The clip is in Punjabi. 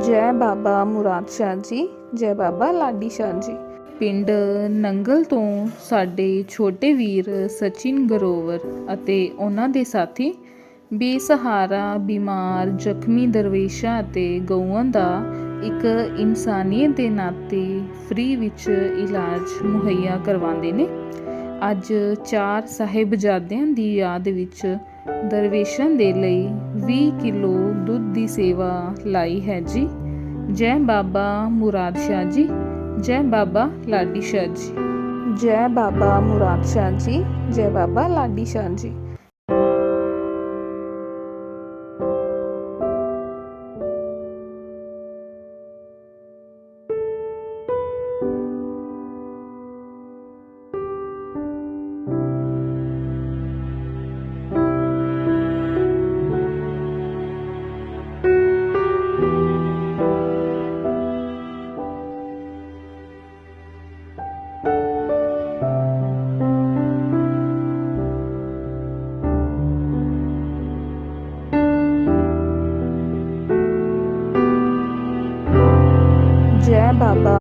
ਜੈ ਬਾਬਾ ਮੁਰਾਦ ਸ਼ਾਹ ਜੀ, ਜੈ ਬਾਬਾ ਲਾਡੀ ਸ਼ਾਹ ਜੀ। ਪਿੰਡ ਨੰਗਲ ਤੋਂ ਸਾਡੇ ਛੋਟੇ ਵੀਰ ਸਚਿਨ ਗਰੋਵਰ ਅਤੇ ਉਹਨਾਂ ਦੇ ਸਾਥੀ ਬੇਸਹਾਰਾ, ਬਿਮਾਰ, ਜ਼ਖਮੀ ਦਰਵੇਸ਼ਾਂ ਅਤੇ ਗਊਆਂ ਦਾ ਇੱਕ ਇਨਸਾਨੀਅਤ ਦੇ ਨਾਤੇ ਫ੍ਰੀ ਵਿੱਚ ਇਲਾਜ ਮੁਹੱਈਆ ਕਰਵਾਉਂਦੇ ਨੇ। ਅੱਜ 4 ਸਾਹਿਬਜ਼ਾਦਿਆਂ ਦੀ ਯਾਦ ਵਿੱਚ ਦਰਵੇਸ਼ਾਂ ਦੇ ਲਈ 20 ਕਿਲੋ ਦੁੱਧ ਦੀ ਸੇਵਾ ਲਾਈ ਹੈ ਜੀ। ਜੈ ਬਾਬਾ ਮੁਰਾਦ ਸ਼ਾਹ ਜੀ, ਜੈ ਬਾਬਾ ਲਾਡੀ ਸ਼ਾਹ ਜੀ। ਜੈ ਬਾਬਾ ਮੁਰਾਦ ਸ਼ਾਹ ਜੀ, ਜੈ ਬਾਬਾ ਲਾਡੀ ਸ਼ਾਹ ਜੀ। जय बाबा